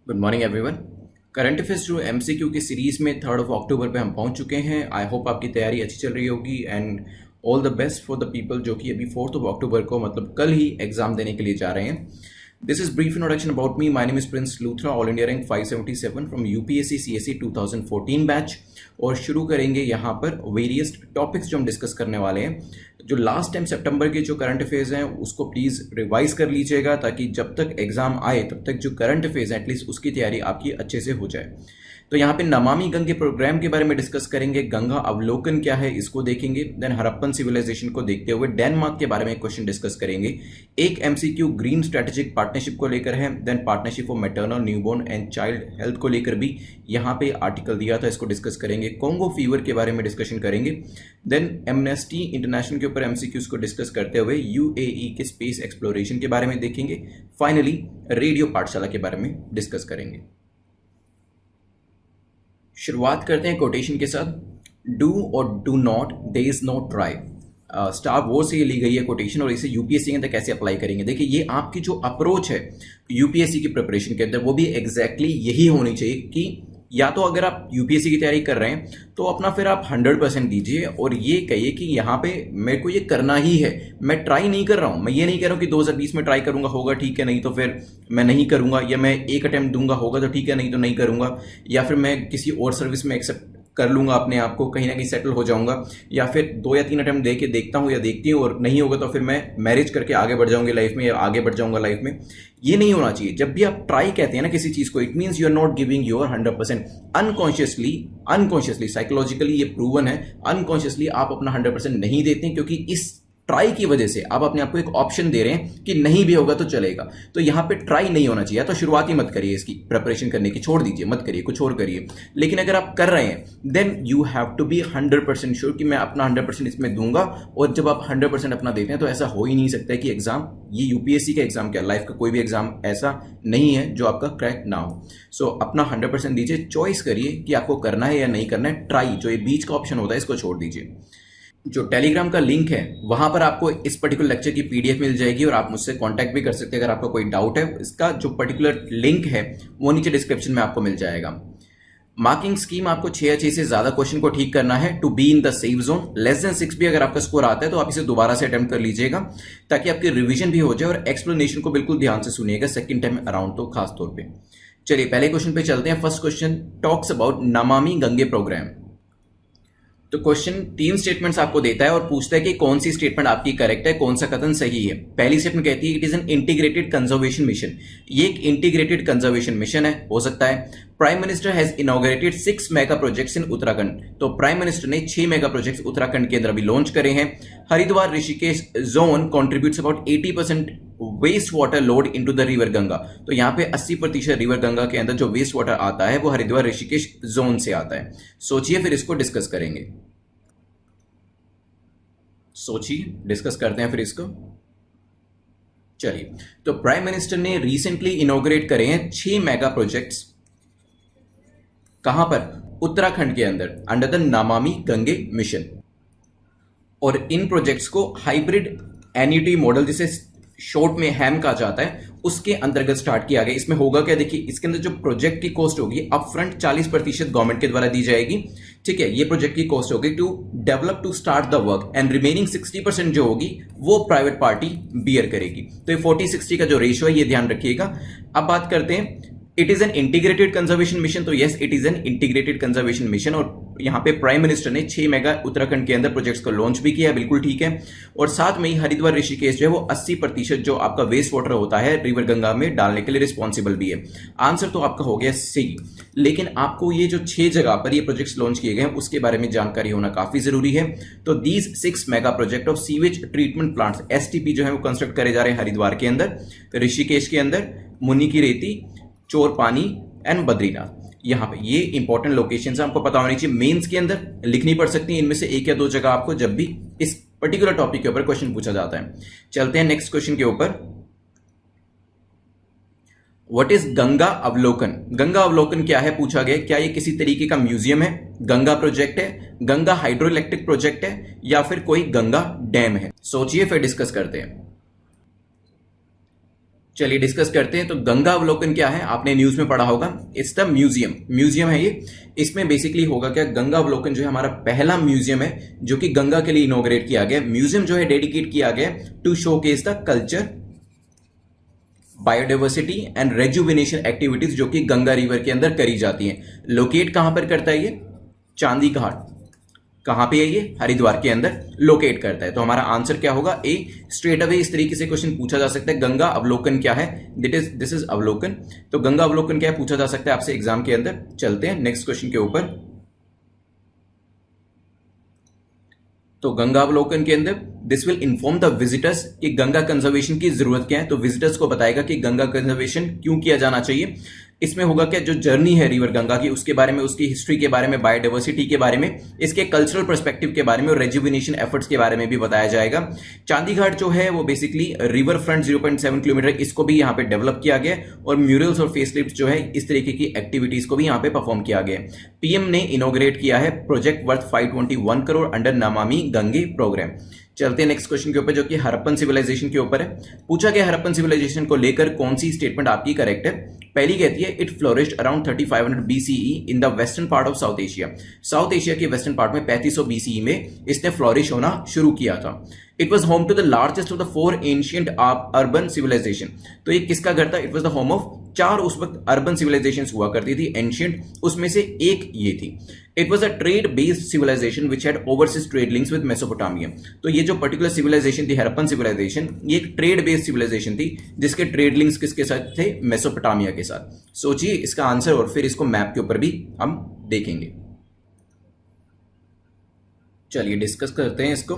Good morning everyone. Current affairs जो MCQ की series में 3 अक्टूबर पे हम पहुंच चुके हैं। आई होप आपकी तैयारी अच्छी चल रही होगी and all the best for the people जो कि अभी 4 अक्टूबर को मतलब कल ही एग्जाम देने के लिए जा रहे हैं। This is brief introduction about me. My name is Prince Luthra, all India rank 577 from UPSC CSE 2014 batch. और शुरू करेंगे यहाँ पर वेरियस टॉपिक्स जो हम डिस्कस करने वाले हैं। जो लास्ट टाइम सितंबर के जो करंट अफेयर्स हैं उसको प्लीज़ रिवाइज कर लीजिएगा ताकि जब तक एग्जाम आए तब तक जो करंट अफेयर्स हैं एटलीस्ट उसकी तैयारी आपकी अच्छे से हो जाए। तो यहाँ पे नमामि गंगे प्रोग्राम के बारे में डिस्कस करेंगे, गंगा अवलोकन क्या है इसको देखेंगे, देन हड़प्पन सिविलाइजेशन को देखते हुए डेनमार्क के बारे में क्वेश्चन डिस्कस करेंगे। एक एमसीक्यू ग्रीन स्ट्रेटेजिक पार्टनरशिप को लेकर है, then partnership for maternal newborn and child health को लेकर भी यहाँ पे आर्टिकल दिया था, इसको डिस्कस करेंगे। कॉन्गो फीवर के बारे में डिस्कशन करेंगे, देन एमनेस्टी इंटरनेशनल के ऊपर एमसीक्यूज को डिस्कस करते हुए यूएई के स्पेस एक्सप्लोरेशन के बारे में देखेंगे। फाइनली रेडियो पाठशाला के बारे में डिस्कस करेंगे। शुरुआत करते हैं कोटेशन के साथ। डू और do not, they is know try. Star war से ये ली गई है कोटेशन और इसे यूपीएससी के अंदर कैसे अप्लाई करेंगे। देखिए ये आपकी जो अप्रोच है यूपीएससी की प्रिपरेशन के अंदर वो भी एग्जैक्टली यही होनी चाहिए कि या तो अगर आप यूपीएससी की तैयारी कर रहे हैं तो अपना फिर आप 100% दीजिए और ये कहिए कि यहाँ पे मेरे को ये करना ही है। मैं ट्राई नहीं कर रहा हूँ, मैं ये नहीं कह रहा हूँ कि 2020 में ट्राई करूंगा होगा ठीक है, नहीं तो फिर मैं नहीं करूंगा, या मैं एक अटेम्प्ट दूंगा होगा तो ठीक है नहीं तो नहीं करूंगा, या फिर मैं किसी और सर्विस में एक्सेप्ट कर लूंगा अपने आप को, कहीं ना कहीं सेटल हो जाऊंगा, या फिर 2 या 3 अटेम्प्ट दे के देखता हूँ या देखती हूँ और नहीं होगा तो फिर मैं मैरिज करके आगे बढ़ जाऊंगी लाइफ में या आगे बढ़ जाऊंगा लाइफ में। ये नहीं होना चाहिए। जब भी आप ट्राई कहते हैं ना किसी चीज को, it means you are not giving your 100%। Unconsciously psychologically ये प्रूवन है, अनकॉन्शियसली आप अपना 100% नहीं देते क्योंकि इस ट्राई की वजह से आप अपने आप को एक ऑप्शन दे रहे हैं कि नहीं भी होगा तो चलेगा। तो यहां पे ट्राई नहीं होना चाहिए। तो शुरुआत ही मत करिए इसकी प्रिपरेशन करने की, छोड़ दीजिए, मत करिए, कुछ और करिए। लेकिन अगर आप कर रहे हैं then you have to be 100% sure कि मैं अपना 100% इसमें दूंगा। और जब आप 100% अपना देते हैं तो ऐसा हो ही नहीं सकता है कि एग्जाम, ये यूपीएससी का एग्जाम क्या, लाइफ का कोई भी एग्जाम ऐसा नहीं है जो आपका क्रैक ना हो। सो अपना 100% दीजिए, चॉइस करिए कि आपको करना है या नहीं करना है। ट्राई जो ये बीच का ऑप्शन होता है इसको छोड़ दीजिए। जो टेलीग्राम का लिंक है वहां पर आपको इस पर्टिकुलर लेक्चर की पीडीएफ मिल जाएगी और आप मुझसे कांटेक्ट भी कर सकते हैं अगर आपका कोई डाउट है। इसका जो पर्टिकुलर लिंक है वो नीचे डिस्क्रिप्शन में आपको मिल जाएगा। मार्किंग स्कीम आपको 6 या 6 से ज्यादा क्वेश्चन को ठीक करना है to be in the safe zone. Less than 6 भी अगर आपका स्कोर आता है तो आप इसे दोबारा से अटेम्प्ट कर लीजिएगा ताकि आपकी रिविजन भी हो जाए। और एक्सप्लेनेशन को बिल्कुल ध्यान से सुनिएगा सेकंड टाइम अराउंड तो खास तौर पे। चलिए पहले क्वेश्चन पे चलते हैं। First question talks about Namami Gange programme. तो क्वेश्चन 3 स्टेटमेंट्स आपको देता है और पूछता है कि कौन सी स्टेटमेंट आपकी करेक्ट है, कौन सा कथन सही है। पहली स्टेटमेंट कहती है it is an integrated conservation mission. ये एक इंटीग्रेटेड कंजर्वेशन मिशन है, हो सकता है। Prime minister has inaugurated 6 mega projects in Uttarakhand. तो प्राइम मिनिस्टर ने 6 मेगा प्रोजेक्ट्स उत्तराखंड के अंदर अभी लॉन्च करे हैं। Haridwar Rishikesh zone contributes about 80% waste water load into the river Ganga. तो यहाँ पे 80% रिवर गंगा के अंदर जो वेस्ट वाटर आता है वो हरिद्वार ऋषिकेश जोन से आता है। सोचिए फिर इसको डिस्कस करेंगे। सोचिए डिस्कस करते हैं फिर इसको। चलिए, तो प्राइम मिनिस्टर ने रिसेंटली इनॉग्रेट करे हैं 6 मेगा प्रोजेक्ट्स। कहां पर? उत्तराखंड के अंदर under the Namami Gange mission. और इन प्रोजेक्ट्स को हाइब्रिड एन्युटी मॉडल जिसे शॉर्ट में हैम कहा जाता है उसके अंतर्गत स्टार्ट किया गया। इसमें होगा क्या, देखिए इसके अंदर जो प्रोजेक्ट की कॉस्ट होगी अपफ्रंट 40% गवर्नमेंट के द्वारा दी जाएगी। ठीक है, ये प्रोजेक्ट की कॉस्ट होगी to develop to start the work and remaining 60% जो होगी वो प्राइवेट पार्टी बियर करेगी। तो ये 40-60 का जो रेशियो है ये ध्यान रखिएगा। अब बात करते हैं it is an integrated conservation mission. तो yes it is an integrated conservation mission और यहां पे प्राइम मिनिस्टर ने 6 मेगा उत्तराखंड के अंदर प्रोजेक्ट्स को लॉन्च भी किया, बिल्कुल ठीक है। और साथ में ही हरिद्वार ऋषिकेश जो है वो 80% जो आपका वेस्ट वाटर होता है रिवर गंगा में डालने के लिए रिस्पॉन्सिबल भी है। आंसर तो आपका हो गया सी। लेकिन आपको ये जो 6 जगह पर ये प्रोजेक्ट्स लॉन्च किए गए हैं उसके बारे में जानकारी होना काफी जरूरी है। तो these 6 mega project of sewage treatment plants STP जो है वो कंस्ट्रक्ट करे जा रहे हैं हरिद्वार के अंदर, ऋषिकेश के अंदर, मुनि की रेती, चोर पानी एंड बद्रीनाथ। यहां पे ये इंपॉर्टेंट लोकेशंस आपको पता होनी चाहिए। मेंस के अंदर लिखनी पड़ सकती है इनमें से 1 या 2 जगह आपको जब भी इस पर्टिकुलर टॉपिक के ऊपर क्वेश्चन पूछा जाता है। चलते हैं नेक्स्ट क्वेश्चन के ऊपर। व्हाट इज गंगा अवलोकन? गंगा अवलोकन क्या है पूछा गया। क्या ये किसी तरीके का म्यूजियम है, गंगा प्रोजेक्ट है, गंगा हाइड्रो इलेक्ट्रिक प्रोजेक्ट है, या फिर कोई गंगा डैम है? सोचिए फिर डिस्कस करते हैं। चलिए डिस्कस करते हैं। तो गंगा अवलोकन क्या है, आपने न्यूज में पढ़ा होगा, इट्स द म्यूजियम है ये। इसमें बेसिकली होगा क्या, गंगा अवलोकन जो है हमारा पहला म्यूजियम है जो कि गंगा के लिए इनॉग्रेट किया गया। म्यूजियम जो है डेडिकेट किया गया to showcase the culture, biodiversity and rejuvenation activities जो कि गंगा रिवर के अंदर करी जाती हैं। लोकेट कहां पर करता है ये, चांदी घाट। कहां पे है ये, हरिद्वार के अंदर लोकेट करता है। तो हमारा आंसर क्या होगा, ए। स्ट्रेट अवे इस तरीके से क्वेश्चन पूछा जा सकता है, गंगा अवलोकन क्या है, दिस इज अवलोकन। तो गंगा अवलोकन क्या है पूछा जा सकता है आपसे एग्जाम के अंदर। चलते हैं नेक्स्ट क्वेश्चन के ऊपर। तो गंगा अवलोकन के अंदर this will inform the visitors कि गंगा कंजर्वेशन की जरूरत क्या है। तो विजिटर्स को बताएगा कि गंगा कंजर्वेशन क्यों किया जाना चाहिए। इसमें होगा क्या, जो जर्नी है रिवर गंगा की उसके बारे में, उसकी हिस्ट्री के बारे में, बायोडाइवर्सिटी के बारे में, इसके कल्चरल पर्सपेक्टिव के बारे में और रेजुविनेशन एफर्ट्स के बारे में भी बताया जाएगा। चांदी घाट जो है वो बेसिकली रिवर फ्रंट 0.7 किलोमीटर, इसको भी यहाँ पे डेवलप किया गया और म्यूरल्स और फेसलिफ्ट जो है इस तरीके की एक्टिविटीज को भी यहाँ पे परफॉर्म किया गया। पीएम ने इनोग्रेट किया है project worth 521 crore under Namami Gange programme. चलते हैं नेक्स्ट क्वेश्चन के ऊपर जो कि हड़प्पन सिविलाइजेशन के ऊपर है। पूछा गया हड़प्पन सिविलाइजेशन को लेकर कौन सी स्टेटमेंट आपकी करेक्ट है। पहली कहती है it flourished around 3500 BCE in the western part of south Asia. South Asia के वेस्टर्न पार्ट में 3500 BCE में इसने फ्लोरिश होना शुरू किया था। It was home to the largest of the 4 ancient urban civilization. तो ये किसका घर था, it was the home of 4 उस वक्त अर्बन सिविलाइजेशन हुआ करती थी एंशियंट, उसमें से एक ये थी। It was a trade based civilization which had overseas trade links with Mesopotamia. तो ये जो पर्टिकुलर सिविलाइजेशन थी हड़प्पन सिविलाइजेशन, ये एक ट्रेड बेस्ड सिविलाइजेशन थी जिसके ट्रेड लिंक्स किसके साथ थे, मेसोपोटामिया के साथ। सोचिए इसका आंसर और फिर इसको मैप के ऊपर भी हम देखेंगे। चलिए डिस्कस करते हैं इसको।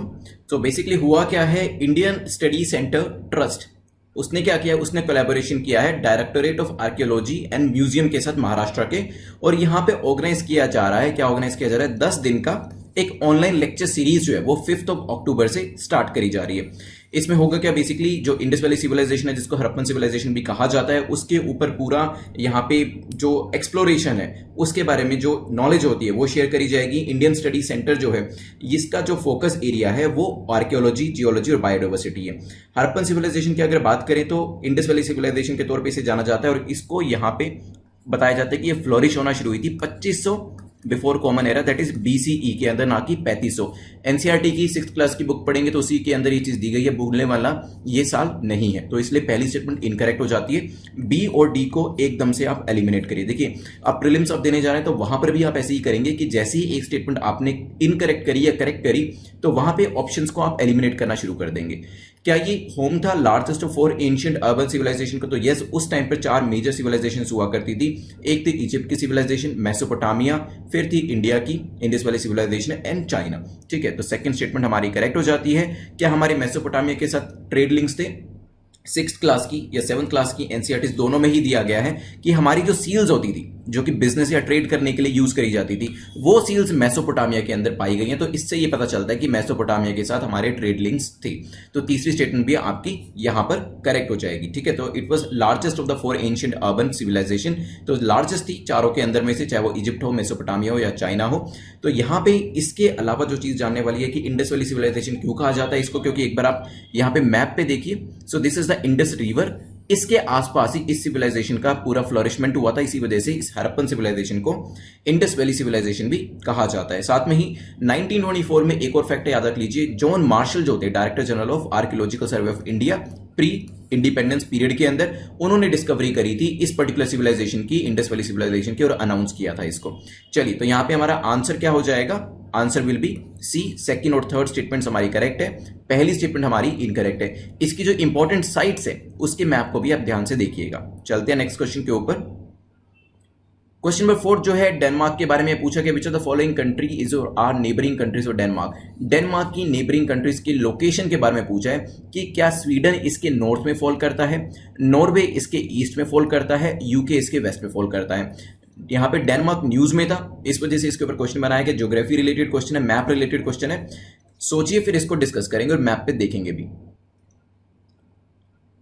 तो बेसिकली हुआ क्या है, इंडियन स्टडी सेंटर ट्रस्ट उसने क्या किया, उसने कोलैबोरेशन किया है directorate of archaeology and museum के साथ महाराष्ट्र के, और यहां पे ऑर्गेनाइज किया जा रहा है, क्या ऑर्गेनाइज किया जा रहा है, 10 दिन का एक ऑनलाइन लेक्चर सीरीज जो है वो 5 अक्टूबर से स्टार्ट करी जा रही है। इसमें होगा क्या, बेसिकली जो इंडस वैली सिविलाइजेशन है जिसको हड़प्पन सिविलाइजेशन भी कहा जाता है, उसके ऊपर पूरा यहाँ पे जो एक्सप्लोरेशन है उसके बारे में जो नॉलेज होती है वो शेयर करी जाएगी। इंडियन स्टडी सेंटर जो है इसका जो फोकस एरिया है वो आर्कियोलॉजी, जियोलॉजी और बायोडाइवर्सिटी है। हड़प्पन सिविलाइजेशन की अगर बात करें तो इंडस वैली सिविलाइजेशन के तौर पर इसे जाना जाता है और इसको यहाँ पे बताया जाता है कि ये फ्लोरिश होना शुरू हुई थी 2500 before common era, that is BCE के अंदर, ना कि 3500। एनसीईआरटी की 6th क्लास की बुक पढ़ेंगे तो उसी के अंदर ये चीज दी गई है, भूलने वाला ये साल नहीं है। तो इसलिए पहली स्टेटमेंट इनकरेक्ट हो जाती है। बी और डी को एकदम से आप एलिमिनेट करिए। देखिए आप प्रीलिम्स आप देने जा रहे हैं तो वहां पर भी आप ऐसे ही करेंगे कि जैसे ही एक स्टेटमेंट आपने इनकरेक्ट करी या करेक्ट करी तो वहां पे ऑप्शंस को आप एलिमिनेट करना शुरू कर देंगे। क्या ये होम था largest of 4 ancient urban civilization को, तो यस, उस टाइम पर 4 मेजर सिविलाइजेशन हुआ करती थी। एक थी इजिप्ट की सिविलाइजेशन, मेसोपोटामिया, फिर थी इंडिया की Indus valley civilization and China. ठीक है, तो सेकंड स्टेटमेंट हमारी करेक्ट हो जाती है। क्या हमारे मेसोपोटामिया के साथ ट्रेड लिंक्स थे, 6th क्लास की या 7th क्लास की एनसीईआरटी दोनों में ही दिया गया है कि हमारी जो सील्स होती थी जो कि बिजनेस या ट्रेड करने के लिए यूज करी जाती थी वो सील्स मेसोपोटामिया के अंदर पाई गई हैं। तो इससे ये पता चलता है कि मेसोपोटामिया के साथ हमारे ट्रेड लिंक्स थे। तो तीसरी स्टेटमेंट भी आपकी यहां पर करेक्ट हो जाएगी। ठीक है, तो it was largest of the 4 ancient urban civilization. तो लार्जेस्ट थी चारों के अंदर में से, चाहे वो इजिप्ट हो, मेसोपोटामिया हो या चाइना हो। तो यहां पे इसके अलावा जो चीज जानने वाली है कि इंडस वैली सिविलाइजेशन क्यों कहा जाता है इसको, क्योंकि एक बार आप यहां पे मैप पे देखिए, so this is the Indus river, इसके आसपास ही इस सिविलाइजेशन का पूरा फ्लोरिशमेंट हुआ था। इसी वजह से इस हड़प्पन सिविलाइजेशन को इंडस वैली सिविलाइजेशन भी कहा जाता है। साथ में ही 1924 में एक और फैक्ट याद रख लीजिए, जॉन मार्शल जो थे director general of archaeological survey of India pre independence period के अंदर, उन्होंने डिस्कवरी करी थी इस पर्टिकुलर सिविलाइजेशन की, इंडस वैली सिविलाइजेशन की, और अनाउंस किया था इसको। चलिए, तो यहां पे हमारा आंसर क्या हो जाएगा, answer will be C. Second और थर्ड स्टेटमेंट हमारी करेक्ट है, पहली स्टेटमेंट हमारी इनकरेक्ट है। इसकी जो इंपॉर्टेंट साइट्स है उसके मैप को भी आप ध्यान से देखिएगा। चलते हैं नेक्स्ट क्वेश्चन के ऊपर। क्वेश्चन नंबर 4 जो है डेनमार्क के बारे में पूछा गया, which of the following country is are neighbouring countries of Denmark. Denmark की नेबरिंग कंट्रीज की लोकेशन के बारे में पूछा है कि क्या स्वीडन इसके नॉर्थ में फॉल करता है, नॉर्वे इसके ईस्ट में फॉल करता है, यूके इसके वेस्ट में फॉल करता है। यहाँ पे डेनमार्क न्यूज में था, इस वजह से इसके ऊपर क्वेश्चन बनाया गया। ज्योग्राफी रिलेटेड क्वेश्चन है, मैप रिलेटेड क्वेश्चन है। सोचिए फिर इसको डिस्कस करेंगे और मैप पे देखेंगे भी।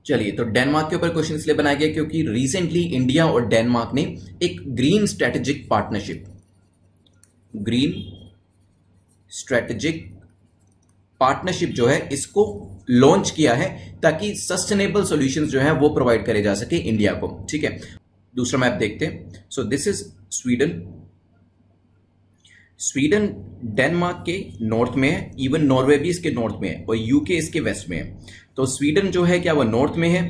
चलिए, तो डेनमार्क के ऊपर क्वेश्चन इसलिए बनाया गया क्योंकि रिसेंटली इंडिया और डेनमार्क ने एक ग्रीन स्ट्रेटेजिक पार्टनरशिप जो है इसको लॉन्च किया है ताकि सस्टेनेबल सॉल्यूशंस जो है वो प्रोवाइड करे जा सके इंडिया को। ठीक है, दूसरा मैप देखते हैं। So this is Sweden. Sweden Denmark के नॉर्थ में है, इवन नॉर्वे भी इसके नॉर्थ में है और यूके इसके वेस्ट में है। तो स्वीडन जो है क्या वो नॉर्थ में है?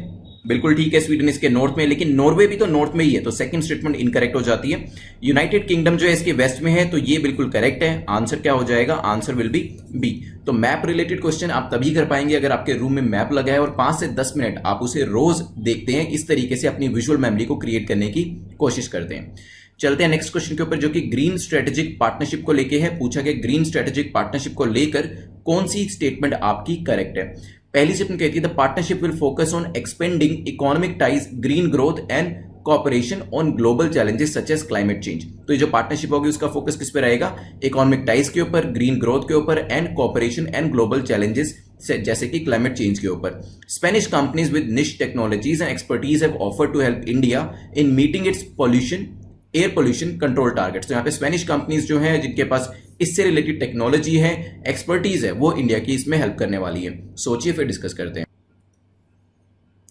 बिल्कुल ठीक है, स्वीडन इसके नॉर्थ में है, लेकिन नॉर्वे भी तो नॉर्थ में ही है, तो सेकंड स्टेटमेंट इनकरेक्ट हो जाती है। यूनाइटेड किंगडम जो है इसके वेस्ट में है, तो ये बिल्कुल करेक्ट है। आंसर क्या हो जाएगा? Answer will be B. तो मैप रिलेटेड क्वेश्चन आप तभी कर पाएंगे अगर आपके रूम में मैप लगा है और 5 से 10 मिनट आप उसे रोज देखते हैं, इस तरीके से अपनी विजुअल मेमोरी को क्रिएट करने की कोशिश करते हैं। चलते हैं नेक्स्ट क्वेश्चन के ऊपर, जो कि ग्रीन स्ट्रेटेजिक पार्टनरशिप को लेके है। पूछा गया ग्रीन स्ट्रेटेजिक पार्टनरशिप को लेकर कौन सी स्टेटमेंट आपकी करेक्ट है। पहली स्टेटमेंट कहती है the partnership will focus on expanding economic ties, green growth and cooperation on global challenges such as climate change. तो ये जो पार्टनरशिप होगी उसका फोकस किस पे रहेगा? इकोनॉमिक टाइज के ऊपर, ग्रीन ग्रोथ के ऊपर and cooperation and global challenges जैसे कि क्लाइमेट चेंज के ऊपर। Spanish companies with niche technologies and expertise have offered to help India in meeting its pollution air pollution control targets. तो यहाँ पे स्पेनिश कंपनीज जो है जिनके पास इससे रिलेटेड टेक्नोलॉजी है, एक्सपर्टीज है, वो इंडिया की इसमें हेल्प करने वाली है। सोचिए फिर डिस्कस करते हैं।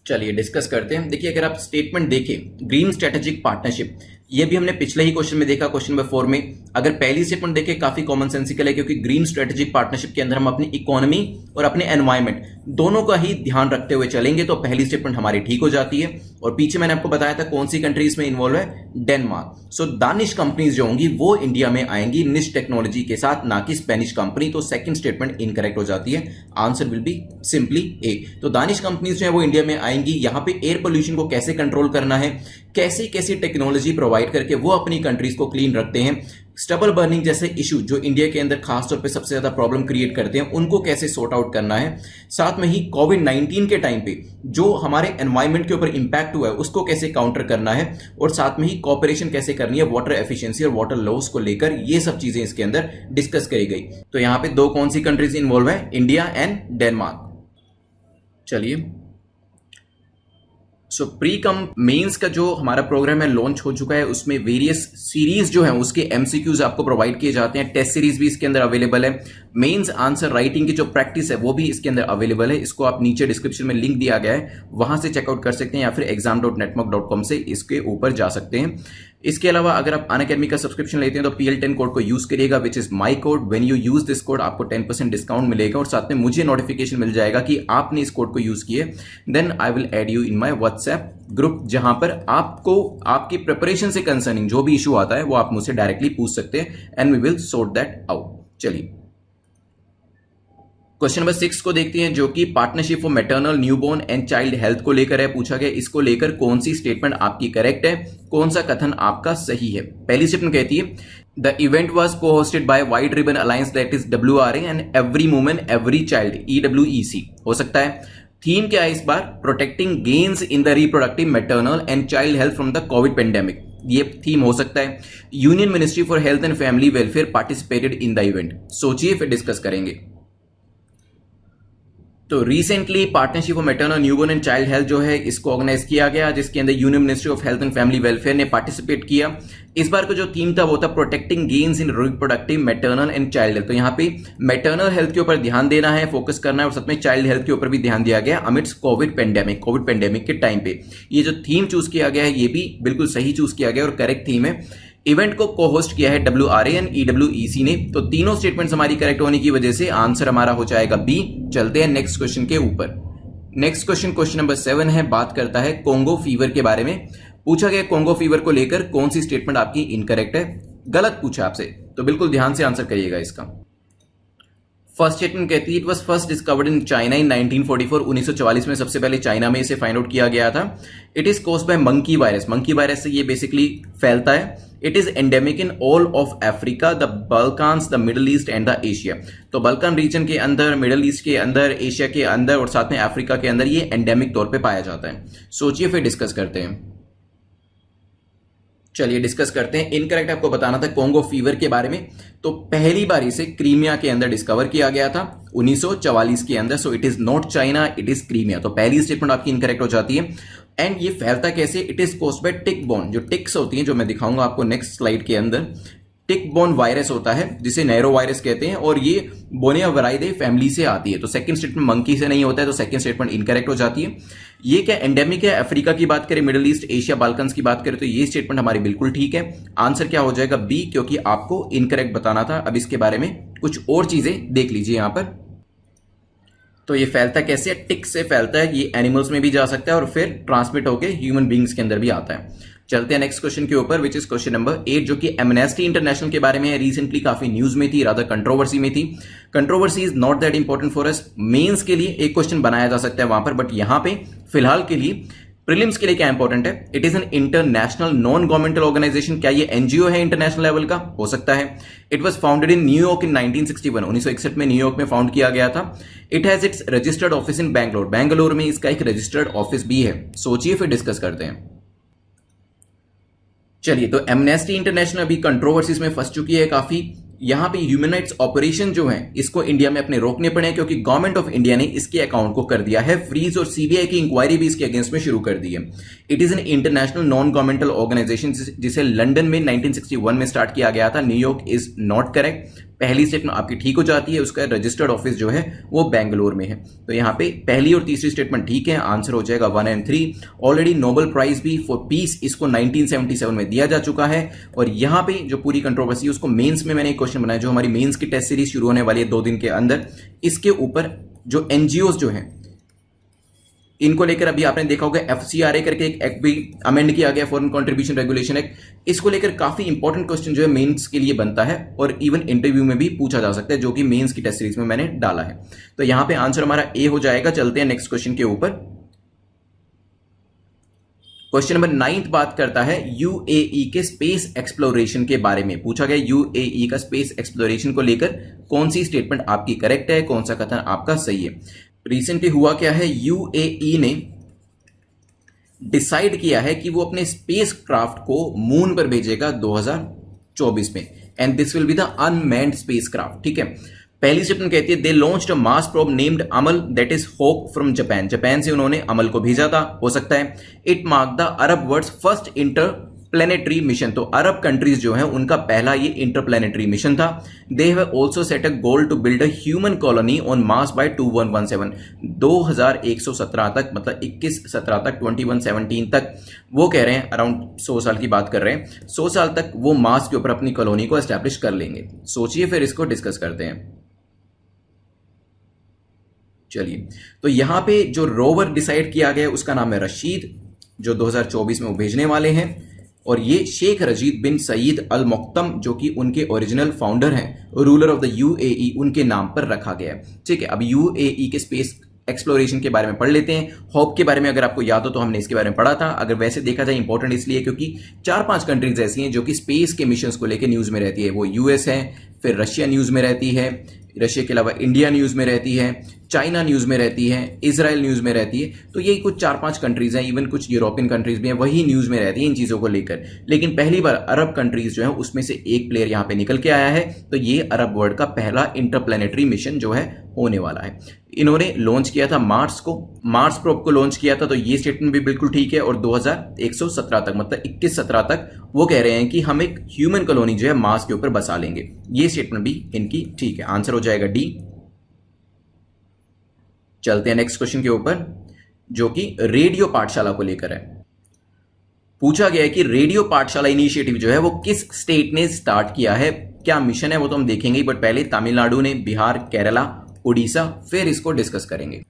चलिए डिस्कस करते हैं। देखिए अगर आप स्टेटमेंट देखें ग्रीन स्ट्रेटेजिक पार्टनरशिप, ये भी हमने पिछले ही क्वेश्चन में देखा, क्वेश्चन नंबर 4 में। अगर पहली स्टेटमेंट देखें काफी कॉमन सेंसिकल है, क्योंकि ग्रीन स्ट्रेटेजिक पार्टनरशिप के अंदर हम अपनी इकोनॉमी और अपने एनवायरमेंट दोनों का ही ध्यान रखते हुए चलेंगे, तो पहली स्टेटमेंट हमारी ठीक हो जाती है। और पीछे मैंने आपको बताया था कौन सी कंट्री इसमें इन्वॉल्व है, डेनमार्क। सो दानिश कंपनीज जो होंगी वो इंडिया में आएंगी निश टेक्नोलॉजी के साथ, ना कि स्पेनिश कंपनी। तो सेकंड स्टेटमेंट इनकरेक्ट हो जाती है, आंसर विल बी सिंपली ए। तो दानिश कंपनीज जो है वो इंडिया में आएंगी, यहां पे एयर पोल्यूशन को कैसे कंट्रोल करना है, कैसी कैसी टेक्नोलॉजी प्रोवाइड करके वो अपनी कंट्रीज को क्लीन रखते हैं, स्टबल बर्निंग जैसे इशू जो इंडिया के अंदर खासतौर पे सबसे ज्यादा प्रॉब्लम क्रिएट करते हैं, उनको कैसे सॉर्ट आउट करना है, साथ में ही कोविड-19 के टाइम पे जो हमारे एनवायरमेंट के ऊपर इंपैक्ट हुआ है उसको कैसे काउंटर करना है, और साथ में ही कॉपरेशन कैसे करनी है वाटर एफिशिएंसी और वाटर लॉस को लेकर, ये सब चीजें इसके अंदर डिस्कस करी गई। तो यहां पे दो कौन सी कंट्रीज इन्वॉल्व है, इंडिया एंड डेनमार्क। चलिए सो प्री कम मेंस का जो हमारा प्रोग्राम है लॉन्च हो चुका है, उसमें वेरियस सीरीज जो है उसके एमसीक्यूज आपको प्रोवाइड किए जाते हैं। टेस्ट सीरीज भी इसके अंदर अवेलेबल है। मेंस आंसर राइटिंग की जो प्रैक्टिस है वो भी इसके अंदर अवेलेबल है। इसको आप नीचे डिस्क्रिप्शन में लिंक दिया गया है, वहां से चेकआउट कर सकते हैं, या फिर exam.netmark.com से इसके ऊपर जा सकते हैं। इसके अलावा अगर आप अनअकैडमी का सब्सक्रिप्शन लेते हैं तो PL10 कोड को यूज करिएगा, which is my code. When you use this code आपको 10% डिस्काउंट मिलेगा, और साथ में मुझे नोटिफिकेशन मिल जाएगा कि आपने इस कोड को यूज किए। Then I will add you in my WhatsApp group, जहां पर आपको आपकी प्रिपरेशन से कंसर्निंग जो भी इशू आता है वो आप मुझसे डायरेक्टली पूछ सकते हैं, and we will sort that out. चलिए क्वेश्चन नंबर 6 को देखते हैं, जो कि partnership for maternal newborn and child health को लेकर है। पूछा गया इसको लेकर कौन सी स्टेटमेंट आपकी करेक्ट है, कौन सा कथन आपका सही है। पहली स्टेटमेंट कहती है the event was co-hosted by White Ribbon Alliance that is WRA and Every Woman Every Child EWEC। हो सकता है। थीम क्या है इस बार, protecting gains in the reproductive maternal and child health from the COVID pandemic, ये theme हो सकता है। Union Ministry for Health and Family Welfare participated in the event. सोचिए फिर डिस्कस करेंगे। तो recently partnership for maternal newborn and child health जो है इसको ऑर्गेनाइज किया गया, जिसके अंदर union ministry of health and Family welfare ने पार्टिसिपेट किया। इस बार का जो थीम था वो था protecting gains in reproductive maternal and child health. तो यहाँ पे मैटरनल हेल्थ के ऊपर ध्यान देना है, फोकस करना है, और साथ में चाइल्ड हेल्थ के ऊपर भी ध्यान दिया गया अमिट्स कोविड पेंडेमिक के टाइम पे। ये जो थीम चूज किया गया है ये भी बिल्कुल सही चूज किया गया और करेक्ट थीम है। इवेंट को को-होस्ट किया है WRA एंड EWEC ने। तो तीनों स्टेटमेंट्स हमारी करेक्ट होने की वजह से आंसर हमारा हो जाएगा बी। चलते हैं नेक्स्ट क्वेश्चन के ऊपर। नेक्स्ट क्वेश्चन नंबर 7 है, बात करता है कोंगो फीवर के बारे में। पूछा गया कोंगो फीवर को लेकर कौन सी स्टेटमेंट आपकी इनकरेक्ट है, गलत पूछा आपसे, तो बिल्कुल ध्यान से आंसर करिएगा इसका। फर्स्ट स्टेटमेंट कहती है it was first discovered in China in 1944। 1944 में सबसे पहले चाइना में इसे फाइंड आउट किया गया था। It is caused by monkey virus. Monkey virus से ये बेसिकली फैलता है। It is endemic in all of Africa, the Balkans, the Middle East and the Asia. तो बल्कान रीजन के अंदर, मिडल ईस्ट के अंदर, एशिया के अंदर और साथ में अफ्रीका के अंदर ये एंडेमिक तौर पे पाया जाता है। सोचिए फिर डिस्कस करते हैं। चलिए डिस्कस करते हैं। इनकरेक्ट आपको बताना था कोंगो फीवर के बारे में। तो पहली बार इसे क्रीमिया के अंदर डिस्कवर किया गया था 1944 के अंदर। So it is not China, it is Crimea. तो पहली स्टेटमेंट आपकी इनकरेक्ट हो जाती है। एंड ये फैलता कैसे, it is caused bye tick born. जो टिक्स होती हैं, जो मैं दिखाऊंगा आपको नेक्स्ट स्लाइड के अंदर, टिक बॉर्न वायरस होता है जिसे नैरो वायरस कहते हैं और ये बोनियाविराइडे फैमिली से आती है। तो सेकंड स्टेटमेंट मंकी से नहीं होता है, तो सेकंड स्टेटमेंट इनकरेक्ट हो जाती है। ये क्या एंडेमिक है? अफ्रीका की बात करें, मिडिल ईस्ट, एशिया, बाल्कन्स की बात करें तो ये स्टेटमेंट हमारी बिल्कुल ठीक है। आंसर क्या हो जाएगा? बी, क्योंकि आपको इनकरेक्ट बताना था। अब इसके बारे में कुछ और चीजें देख लीजिए यहां पर। तो ये फैलता कैसे है? टिक से फैलता है, ये एनिमल्स में भी जा सकता है और फिर ट्रांसमिट होकर ह्यूमन बींग्स के अंदर भी आता है। चलते हैं नेक्स्ट क्वेश्चन के ऊपर, विच इज क्वेश्चन नंबर 8, जो कि एमनेस्टी इंटरनेशनल के बारे में है। रिसेंटली काफी न्यूज में थी, रादर कंट्रोवर्सी में थी। Controversy is not that important for us. Mains के लिए एक क्वेश्चन बनाया जा सकता है वहां पर, बट यहां पे फिलहाल के लिए प्रीलिम्स के लिए क्या इंपॉर्टेंट है? It is an international non governmental organization. क्या ये एनजीओ है इंटरनेशनल लेवल का? हो सकता है। It was founded in New York इन 1961, 1961 में न्यूयॉर्क में फाउंड किया गया था। It has its registered office in Bangalore, Bangalore में इसका एक रजिस्टर्ड ऑफिस भी है। सोचिए, फिर डिस्कस करते हैं। चलिए, तो एमनेस्टी इंटरनेशनल अभी कंट्रोवर्सीज में फंस चुकी है काफी। यहां पे ह्यूमन राइट्स ऑपरेशन जो है इसको इंडिया में अपने रोकने पड़े हैं, क्योंकि गवर्नमेंट ऑफ इंडिया ने इसके अकाउंट को कर दिया है फ्रीज और सीबीआई की इंक्वायरी भी इसके अगेंस्ट में शुरू कर दी है। It is an international non governmental organization जिसे लंदन में 1961 में स्टार्ट किया गया था। New York is not correct. पहली स्टेटमेंट आपकी ठीक हो जाती है, उसका रजिस्टर्ड ऑफिस जो है वो बेंगलोर में है। तो यहां पे पहली और तीसरी स्टेटमेंट ठीक है, आंसर हो जाएगा 1 और 3। ऑलरेडी नोबेल प्राइज भी फॉर पीस इसको 1977 में दिया जा चुका है। और यहां पे जो पूरी कंट्रोवर्सी है उसको मेंस में मैंने एक क्वेश्चन बनाया, जो हमारी मेंस की टेस्ट सीरीज शुरू होने वाली है 2 दिन के अंदर। इसके ऊपर जो एनजीओज जो है इनको लेकर अभी आपने देखा होगा एफसीआरए करके एक एक्ट भी अमेंड किया गया, फॉरेन कंट्रीब्यूशन रेगुलेशन एक्ट। इसको लेकर काफी इंपॉर्टेंट क्वेश्चन जो है मेंस के लिए बनता है और इवन इंटरव्यू में भी पूछा जा सकता है, जो कि मेंस की टेस्ट सीरीज में मैंने डाला है। तो यहां पे आंसर हमारा ए हो जाएगा। चलते हैं नेक्स्ट क्वेश्चन के ऊपर। क्वेश्चन नंबर 9 बात करता है यूएई के स्पेस एक्सप्लोरेशन के बारे में। पूछा गया यूएई का स्पेस एक्सप्लोरेशन को लेकर कौन सी स्टेटमेंट आपकी करेक्ट है, कौन सा कथन आपका सही है। रिसेंटली हुआ क्या है, यूएई ने डिसाइड किया है कि वो अपने स्पेस क्राफ्ट को मून पर भेजेगा 2024 में, and this will be the unmanned spacecraft. ठीक है, पहली स्टेटमेंट कहती है they launched a Mars probe named Amal that is hope from Japan. Japan से उन्होंने अमल को भेजा था, हो सकता है। It mark the Arab world's first interplanetary mission. तो अरब कंट्रीज जो है उनका पहला ये इंटरप्लेनेटरी मिशन था। They have also set a goal to build a human colony on Mars by 2117, 2117 तक, मतलब 2117 तक, 2117 तक वो कह रहे हैं, अराउंड 100 साल की बात कर रहे हैं, 100 साल तक वो मार्स के ऊपर अपनी कॉलोनी को एस्टैब्लिश कर लेंगे। सोचिए, फिर इसको डिस्कस करते हैं। चलिए, तो यहां पे जो रोवर डिसाइड किया गया उसका नाम है रशीद, जो 2024 में वो भेजने वाले हैं। और ये शेख रशीद बिन सईद अल मुक्तम, जो कि उनके ओरिजिनल फाउंडर हैं, रूलर ऑफ द यूएई, उनके नाम पर रखा गया है। ठीक है, अब यूएई के स्पेस एक्सप्लोरेशन के बारे में पढ़ लेते हैं। होप के बारे में अगर आपको याद हो तो हमने इसके बारे में पढ़ा था। अगर वैसे देखा जाए इंपॉर्टेंट इसलिए क्योंकि 4-5 कंट्रीज ऐसी हैं जो कि स्पेस के मिशंस को लेकर न्यूज में रहती है। वो यूएस है, फिर रशिया न्यूज में रहती है, रशिया के अलावा इंडिया न्यूज में रहती है, चाइना न्यूज में रहती है, इजराइल न्यूज में रहती है। तो यही कुछ 4-5 कंट्रीज हैं, इवन कुछ यूरोपियन कंट्रीज भी हैं, वही न्यूज में रहती है इन चीजों को लेकर। लेकिन पहली बार अरब कंट्रीज जो है उसमें से एक प्लेयर यहां पे निकल के आया है। तो ये अरब वर्ल्ड का पहला इंटरप्लेनेटरी मिशन जो है होने वाला है। इन्होंने लॉन्च किया था मार्स प्रोब को लॉन्च किया था। तो ये स्टेटमेंट भी बिल्कुल ठीक है। और 2117 तक, मतलब 2117 तक वो कह रहे हैं कि हम एक ह्यूमन कॉलोनी जो है मार्स के ऊपर बसा लेंगे। ये स्टेटमेंट भी इनकी ठीक है, आंसर हो जाएगा डी। चलते हैं नेक्स्ट क्वेश्चन के ऊपर, जो कि रेडियो पाठशाला को लेकर है। पूछा गया है कि रेडियो पाठशाला इनिशिएटिव जो है वो किस स्टेट ने स्टार्ट किया है, क्या मिशन है वो तो हम देखेंगे, बट पहले तमिलनाडु ने, बिहार, केरला, उड़ीसा, फिर इसको डिस्कस करेंगे।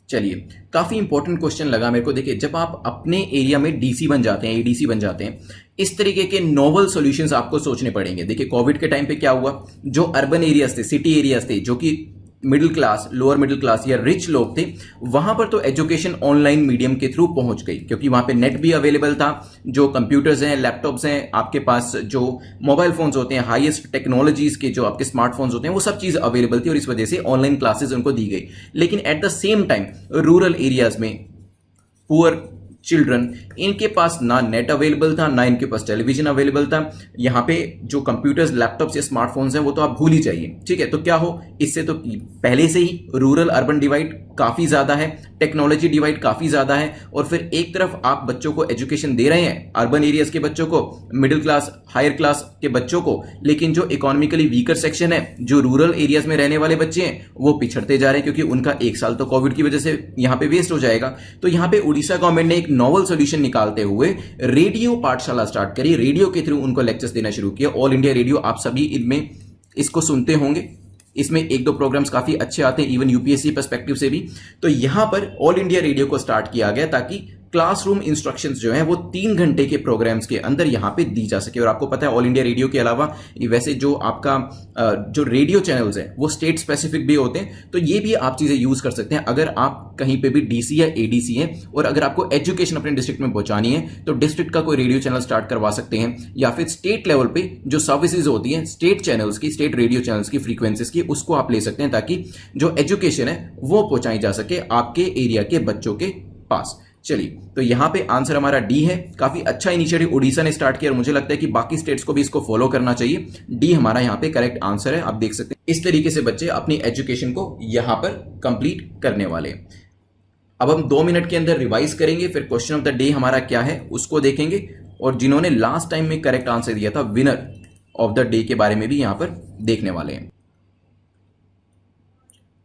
चलिए, काफी इंपॉर्टेंट क्वेश्चन लगा मेरे को। देखिए, जब आप अपने एरिया में डीसी बन जाते हैं, एडीसी बन जाते हैं, इस तरीके के नोवल सॉल्यूशंस आपको सोचने पड़ेंगे। देखिए, कोविड के टाइम पे क्या हुआ, जो अर्बन एरियाज थे, सिटी एरियाज थे, जो कि middle class, lower middle class या रिच लोग थे, वहां पर तो एजुकेशन ऑनलाइन मीडियम के थ्रू पहुंच गई, क्योंकि वहां पे नेट भी अवेलेबल था, जो कंप्यूटर्स हैं, लैपटॉप्स हैं, आपके पास जो मोबाइल फोन्स होते हैं, हाईएस्ट टेक्नोलॉजीज के जो आपके स्मार्टफोन्स होते हैं, वो सब चीज अवेलेबल थी और इस वजह से ऑनलाइन क्लासेस उनको दी गई। लेकिन at the same time rural areas में पुअर चिल्ड्रन, इनके पास ना नेट अवेलेबल था, ना इनके पास टेलीविजन अवेलेबल था। यहाँ पे जो कंप्यूटर्स, लैपटॉप्स या स्मार्टफोन्स हैं वो तो आप भूल ही जाइए, ठीक है। तो क्या हो, इससे तो पहले से ही रूरल अर्बन डिवाइड काफी ज्यादा है, टेक्नोलॉजी डिवाइड काफी ज्यादा है। और फिर एक तरफ आप बच्चों को एजुकेशन दे रहे हैं, अर्बन एरियाज के बच्चों को, मिडिल क्लास हायर क्लास के बच्चों को, लेकिन जो इकोनॉमिकली वीकर सेक्शन है, जो रूरल एरियाज में रहने वाले बच्चे हैं, वो पिछड़ते जा रहे हैं, क्योंकि उनका एक साल तो कोविड की वजह से यहाँ पे वेस्ट हो जाएगा। तो यहाँ पे उड़ीसा गवर्नमेंट ने एक नोवेल सॉल्यूशन निकालते हुए रेडियो पाठशाला स्टार्ट करी, रेडियो के थ्रू उनको लेक्चर्स देना शुरू किया। ऑल इंडिया रेडियो, आप सभी इनमें इसको सुनते होंगे, इसमें एक दो प्रोग्राम्स काफी अच्छे आते हैं, इवन यूपीएससी पर्सपेक्टिव से भी। तो यहां पर ऑल इंडिया रेडियो को स्टार्ट किया गया ताकि क्लासरूम इंस्ट्रक्शंस जो हैं वो 3 घंटे के प्रोग्राम्स के अंदर यहां पे दी जा सके। और आपको पता है ऑल इंडिया रेडियो के अलावा वैसे जो आपका जो रेडियो चैनल्स हैं वो स्टेट स्पेसिफिक भी होते हैं, तो ये भी आप चीजें यूज कर सकते हैं। अगर आप कहीं पे भी डीसी या एडीसी हैं और अगर आपको एजुकेशन अपने डिस्ट्रिक्ट में पहुंचानी है तो डिस्ट्रिक्ट का कोई रेडियो चैनल स्टार्ट करवा सकते हैं, या फिर स्टेट लेवल पे जो सर्विसेज होती हैं स्टेट चैनल्स की, स्टेट रेडियो चैनल्स की फ्रीक्वेंसीज की, उसको आप ले सकते हैं ताकि जो एजुकेशन है वो पहुंचाई जा सके आपके एरिया के बच्चों के पास। चलिए, तो यहां पे आंसर हमारा डी है। काफी अच्छा इनिशिएटिव उड़ीसा ने स्टार्ट किया और मुझे लगता है कि बाकी स्टेट्स को भी इसको फॉलो करना चाहिए। डी हमारा यहां पे करेक्ट आंसर है। आप देख सकते हैं इस तरीके से बच्चे अपनी एजुकेशन को यहां पर कंप्लीट करने वाले हैं। अब हम 2 मिनट के अंदर रिवाइज करेंगे, फिर क्वेश्चन ऑफ द डे हमारा क्या है उसको देखेंगे, और जिन्होंने लास्ट टाइम में करेक्ट आंसर दिया था विनर ऑफ द डे के बारे में भी यहां पर देखने वाले हैं।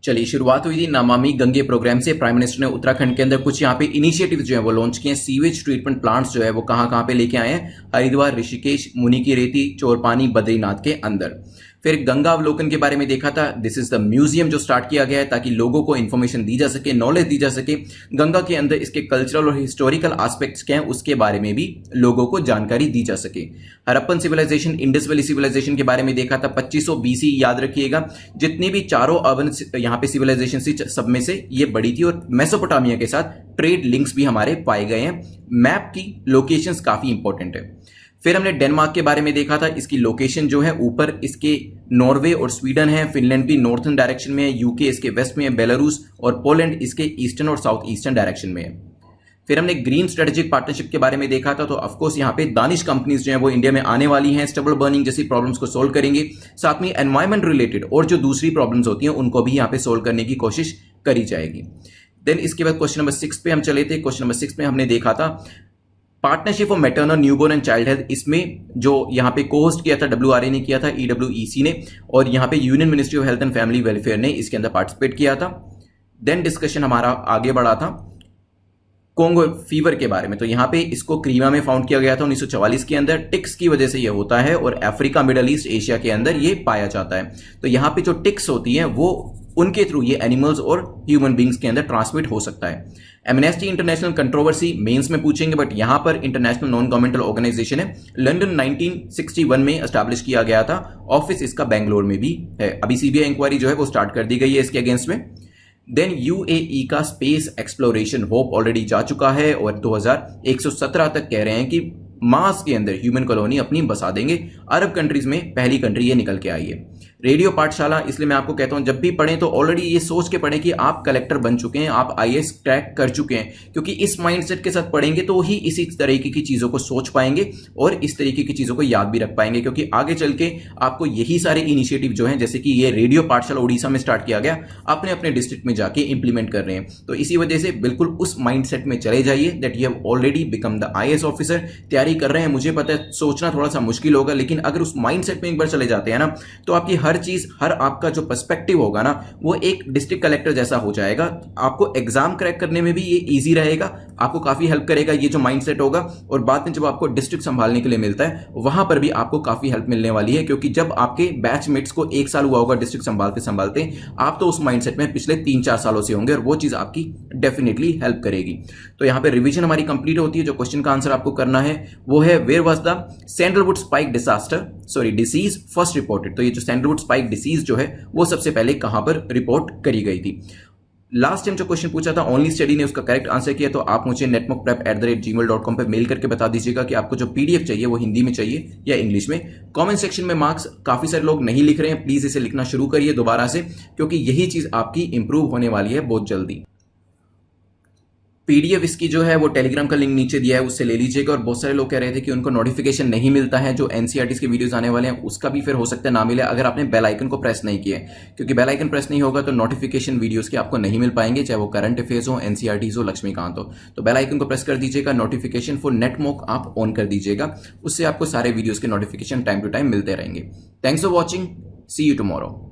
चलिए, शुरुआत हुई थी नमामि गंगे प्रोग्राम से। प्राइम मिनिस्टर ने उत्तराखंड के अंदर कुछ यहाँ पे इनिशिएटिव जो है वो लॉन्च किए हैं। सीवेज ट्रीटमेंट प्लांट्स जो है वो कहाँ पे लेके आए हैं, हरिद्वार, ऋषिकेश, मुनि की रेती, चोरपानी, बद्रीनाथ के अंदर। फिर गंगा अवलोकन के बारे में देखा था। दिस इज द म्यूजियम जो स्टार्ट किया गया है ताकि लोगों को इन्फॉर्मेशन दी जा सके, नॉलेज दी जा सके। गंगा के अंदर इसके कल्चरल और हिस्टोरिकल एस्पेक्ट्स क्या हैं उसके बारे में भी लोगों को जानकारी दी जा सके। Harappan civilization, Indus valley civilization के बारे में देखा था। 2500 BC याद रखिएगा। जितनी भी चारों अर्बन यहाँ पे सिविलाइजेशन थी सब में से ये बड़ी थी, और मेसोपोटामिया के साथ ट्रेड लिंक्स भी हमारे पाए गए हैं। मैप की लोकेशंस काफी इंपॉर्टेंट है। फिर हमने डेनमार्क के बारे में देखा था। इसकी लोकेशन जो है ऊपर इसके नॉर्वे और स्वीडन है, फिनलैंड भी नॉर्थन डायरेक्शन में है, यूके इसके वेस्ट में है, बेलारूस और पोलैंड इसके ईस्टर्न और साउथ ईस्टर्न डायरेक्शन में है। फिर हमने ग्रीन स्ट्रेटेजिक पार्टनरशिप के बारे में देखा था। तो ऑफकोर्स यहाँ पे दानिश कंपनीज जो है वो इंडिया में आने वाली हैं, स्टबल बर्निंग जैसी प्रॉब्लम्स को सोल्व करेंगे। साथ में एनवायरमेंट रिलेटेड और जो दूसरी प्रॉब्लम्स होती हैं उनको भी यहाँ पे सोल्व करने की कोशिश करी जाएगी। देन इसके बाद क्वेश्चन नंबर 6 पे हम चले थे। क्वेश्चन नंबर 6 में हमने देखा था partnership for maternal, newborn and child health. इसमें जो यहाँ पे को-होस्ट किया था WRA ने किया था, EWEC ने, और यहाँ पे union ministry of health and Family welfare ने इसके अंदर पार्टिसिपेट किया था। देन डिस्कशन हमारा आगे बढ़ा था कोंगो फीवर के बारे में। तो यहाँ पे इसको क्रीमा में फाउंड किया गया था 1944 के अंदर। टिक्स की वजह से ये होता है और अफ्रीका, मिडल ईस्ट, एशिया के अंदर ये पाया जाता है। तो यहाँ पे जो टिक्स होती हैं वो उनके थ्रू ये एनिमल्स और ह्यूमन बींग्स के अंदर ट्रांसमिट हो सकता है। एमनेस्टी इंटरनेशनल कंट्रोवर्सी मेंस में पूछेंगे, बट यहां पर इंटरनेशनल नॉन गवर्नमेंटल ऑर्गेनाइजेशन है, लंदन 1961 में एस्टैब्लिश किया गया था। ऑफिस इसका बेंगलोर में भी है। अभी सीबीआई इंक्वायरी जो है वो स्टार्ट कर दी गई है इसके अगेंस्ट में। देन यूएई का स्पेस एक्सप्लोरेशन होप ऑलरेडी जा चुका है और 2117 तक कह रहे हैं कि मार्स के अंदर ह्यूमन कॉलोनी अपनी बसा देंगे। अरब कंट्रीज में पहली कंट्री ये निकल के आई है। रेडियो पाठशाला, इसलिए मैं आपको कहता हूं जब भी पढ़ें तो ऑलरेडी ये सोच के पढ़ें कि आप कलेक्टर बन चुके हैं, आप आईएएस क्रैक कर चुके हैं, क्योंकि इस माइंडसेट के साथ पढ़ेंगे तो ही इसी तरीके की चीजों को सोच पाएंगे और इस तरीके की चीजों को याद भी रख पाएंगे, क्योंकि आगे चल के आपको यही सारे इनिशिएटिव जो हैं, जैसे कि ये रेडियो पाठशाला उड़ीसा में स्टार्ट किया गया, अपने अपने डिस्ट्रिक्ट में जाके इंप्लीमेंट कर रहे हैं। तो इसी वजह से बिल्कुल उस माइंडसेट में चले जाइए that you have already become the IAS officer. तैयारी कर रहे हैं, मुझे पता है सोचना थोड़ा सा मुश्किल होगा, लेकिन अगर उस माइंडसेट में एक बार चले जाते हैं ना तो आपकी हर चीज, हर आपका जो पर्सपेक्टिव होगा ना वो एक डिस्ट्रिक्ट कलेक्टर जैसा हो जाएगा। आपको एग्जाम क्रैक करने में भी ये इजी रहेगा, आपको काफी हेल्प करेगा ये जो माइंडसेट होगा। और बाद में जब आपको डिस्ट्रिक्ट संभालने के लिए मिलता है वहां पर भी आपको काफी हेल्प मिलने वाली है, क्योंकि जब आपके बैचमेट्स को 1 साल हुआ होगा डिस्ट्रिक्ट संभालते संभालते, आप तो उस माइंडसेट में पिछले 3-4 सालों से होंगे और वो चीज आपकी डेफिनेटली हेल्प करेगी। तो यहां पे रिवीजन हमारी कंप्लीट होती है। जो क्वेश्चन का आंसर आपको करना है वो है where was the sandalwood spike disease first reported. तो ये जो सैंडलवुड स्पाइक डिसीज जो है वो सबसे पहले कहां पर रिपोर्ट करी गई थी। लास्ट टाइम जो क्वेश्चन पूछा था ओनली स्टडी ने उसका करेक्ट आंसर किया। तो आप मुझे netmockprep@gmail.com पे मेल करके बता दीजिएगा कि आपको जो पीडीएफ चाहिए वो हिंदी में चाहिए या इंग्लिश में। कमेंट सेक्शन में मार्क्स काफी सारे लोग नहीं लिख रहे हैं, प्लीज इसे लिखना शुरू करिए दोबारा से, क्योंकि यही चीज आपकी इंप्रूव होने वाली है बहुत जल्दी। पीडीएफ इसकी जो है वो टेलीग्राम का लिंक नीचे दिया है, उससे ले लीजिएगा। और बहुत सारे लोग कह रहे थे कि उनको नोटिफिकेशन नहीं मिलता है, जो एनसीईआरटी के वीडियोस आने वाले हैं उसका भी फिर हो सकता है ना मिले अगर आपने बेल आइकन को प्रेस नहीं किया, क्योंकि बेल आइकन प्रेस नहीं होगा तो नोटिफिकेशन वीडियोस के आपको नहीं मिल पाएंगे, चाहे वो करंट अफेयर्स हो, एनसीईआरटी हो, लक्ष्मीकांत हो। तो बेल आइकन को प्रेस कर दीजिएगा, नोटिफिकेशन फॉर नेट मॉक आप ऑन कर दीजिएगा, उससे आपको सारे वीडियोस के नोटिफिकेशन टाइम टू टाइम मिलते रहेंगे। Thanks for watching, see you tomorrow.